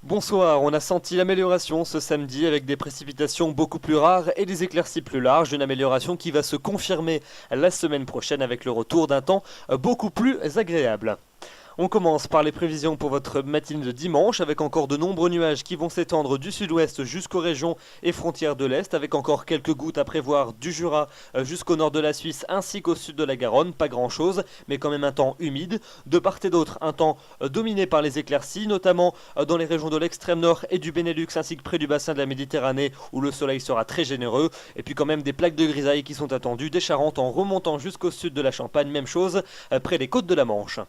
Bonsoir, on a senti l'amélioration ce samedi avec des précipitations beaucoup plus rares et des éclaircies plus larges, une amélioration qui va se confirmer la semaine prochaine avec le retour d'un temps beaucoup plus agréable. On commence par les prévisions pour votre matinée de dimanche avec encore de nombreux nuages qui vont s'étendre du sud-ouest jusqu'aux régions et frontières de l'Est avec encore quelques gouttes à prévoir du Jura jusqu'au nord de la Suisse ainsi qu'au sud de la Garonne, pas grand chose mais quand même un temps humide. De part et d'autre un temps dominé par les éclaircies notamment dans les régions de l'extrême nord et du Benelux ainsi que près du bassin de la Méditerranée où le soleil sera très généreux et puis quand même des plaques de grisaille qui sont attendues des Charentes en remontant jusqu'au sud de la Champagne, même chose près des côtes de la Manche.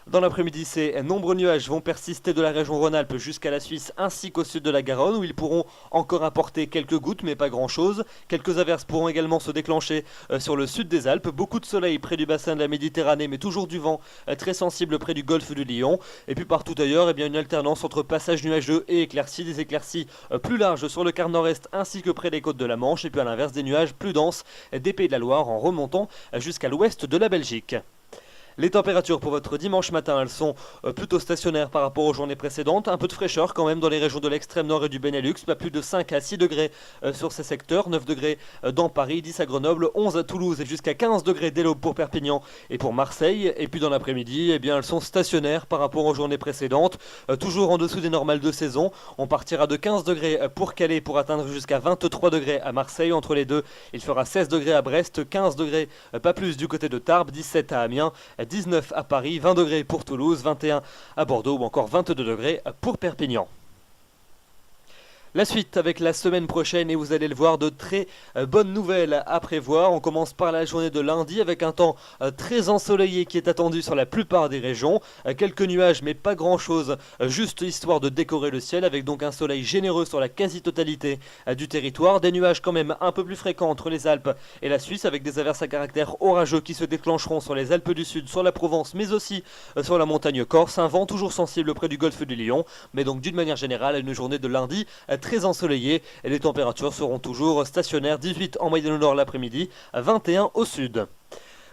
Dans l'après-midi, ces nombreux nuages vont persister de la région Rhône-Alpes jusqu'à la Suisse ainsi qu'au sud de la Garonne où ils pourront encore apporter quelques gouttes mais pas grand-chose. Quelques averses pourront également se déclencher sur le sud des Alpes. Beaucoup de soleil près du bassin de la Méditerranée mais toujours du vent très sensible près du golfe du Lion. Et puis partout ailleurs, une alternance entre passages nuageux et éclaircies. Des éclaircies plus larges sur le quart nord-est ainsi que près des côtes de la Manche. Et puis à l'inverse des nuages plus denses des Pays de la Loire en remontant jusqu'à l'ouest de la Belgique. Les températures pour votre dimanche matin, elles sont plutôt stationnaires par rapport aux journées précédentes. Un peu de fraîcheur quand même dans les régions de l'extrême nord et du Benelux. Pas plus de 5 à 6 degrés sur ces secteurs. 9 degrés dans Paris, 10 à Grenoble, 11 à Toulouse et jusqu'à 15 degrés dès l'aube pour Perpignan et pour Marseille. Et puis dans l'après-midi, elles sont stationnaires par rapport aux journées précédentes. Toujours en dessous des normales de saison. On partira de 15 degrés pour Calais pour atteindre jusqu'à 23 degrés à Marseille. Entre les deux, il fera 16 degrés à Brest, 15 degrés pas plus du côté de Tarbes, 17 à Amiens, 19 à Paris, 20 degrés pour Toulouse, 21 à Bordeaux ou encore 22 degrés pour Perpignan. La suite avec la semaine prochaine et vous allez le voir, de très bonnes nouvelles à prévoir. On commence par la journée de lundi avec un temps très ensoleillé qui est attendu sur la plupart des régions. Quelques nuages mais pas grand chose, juste histoire de décorer le ciel avec donc un soleil généreux sur la quasi-totalité du territoire. Des nuages quand même un peu plus fréquents entre les Alpes et la Suisse avec des averses à caractère orageux qui se déclencheront sur les Alpes du Sud, sur la Provence mais aussi sur la montagne corse. Un vent toujours sensible près du golfe du Lion mais donc d'une manière générale une journée de lundi très ensoleillé et les températures seront toujours stationnaires, 18 en moyenne au nord l'après-midi, 21 au sud.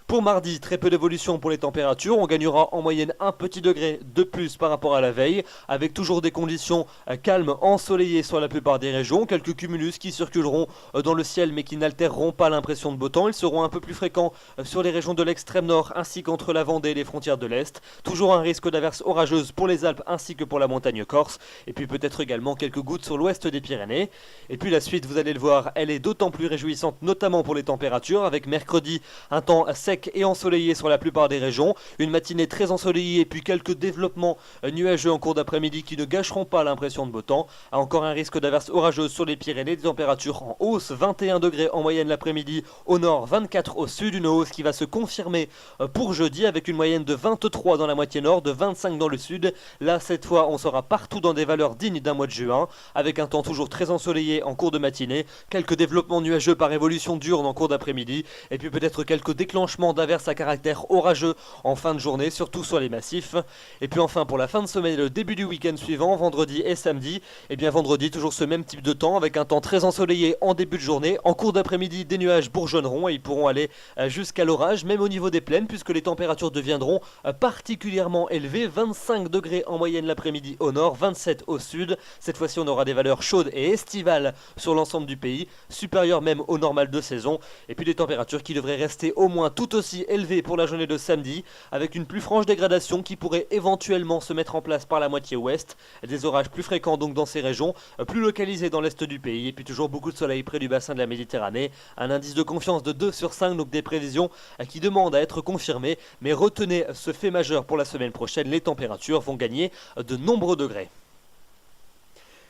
Pour mardi, très peu d'évolution pour les températures, on gagnera en moyenne un petit degré de plus par rapport à la veille, avec toujours des conditions calmes, ensoleillées sur la plupart des régions, quelques cumulus qui circuleront dans le ciel mais qui n'altéreront pas l'impression de beau temps. Ils seront un peu plus fréquents sur les régions de l'extrême nord ainsi qu'entre la Vendée et les frontières de l'Est. Toujours un risque d'averses orageuses pour les Alpes ainsi que pour la montagne corse, et puis peut-être également quelques gouttes sur l'ouest des Pyrénées. Et puis la suite, vous allez le voir, elle est d'autant plus réjouissante, notamment pour les températures, avec mercredi un temps sec et ensoleillé sur la plupart des régions, une matinée très ensoleillée puis quelques développements nuageux en cours d'après-midi qui ne gâcheront pas l'impression de beau temps. Encore un risque d'averses orageuses sur les Pyrénées, des températures en hausse, 21 degrés en moyenne l'après-midi au nord, 24 au sud, une hausse qui va se confirmer pour jeudi avec une moyenne de 23 dans la moitié nord, de 25 dans le sud. Là cette fois on sera partout dans des valeurs dignes d'un mois de juin, avec un temps toujours très ensoleillé en cours de matinée, quelques développements nuageux par évolution diurne en cours d'après-midi, et puis peut-être quelques déclenchements d'averses à caractère orageux en fin de journée, surtout sur les massifs. Et puis enfin pour la fin de semaine et le début du week-end suivant, vendredi et samedi, vendredi toujours ce même type de temps avec un temps très ensoleillé en début de journée. En cours d'après-midi, des nuages bourgeonneront et ils pourront aller jusqu'à l'orage, même au niveau des plaines, puisque les températures deviendront particulièrement élevées, 25 degrés en moyenne l'après-midi au nord, 27 au sud. Cette fois-ci on aura des valeurs chaudes et estivales sur l'ensemble du pays, supérieures même au normal de saison, et puis des températures qui devraient rester au moins tout aussi élevées pour la journée de samedi, avec une plus franche dégradation qui pourrait éventuellement se mettre en place par la moitié ouest, des orages plus fréquents donc dans ces régions, plus localisés dans l'est du pays, et puis toujours beaucoup de soleil près du bassin de la Méditerranée, un indice de confiance de 2 sur 5, donc des prévisions qui demandent à être confirmées, mais retenez ce fait majeur pour la semaine prochaine, les températures vont gagner de nombreux degrés.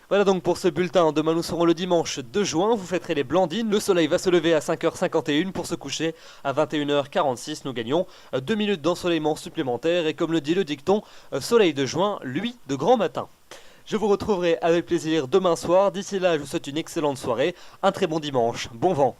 Voilà donc pour ce bulletin. Demain nous serons le dimanche 2 juin, vous fêterez les Blandines, le soleil va se lever à 5h51 pour se coucher à 21h46, nous gagnons 2 minutes d'ensoleillement supplémentaire et comme le dit le dicton, soleil de juin, lui de grand matin. Je vous retrouverai avec plaisir demain soir, d'ici là je vous souhaite une excellente soirée, un très bon dimanche, bon vent.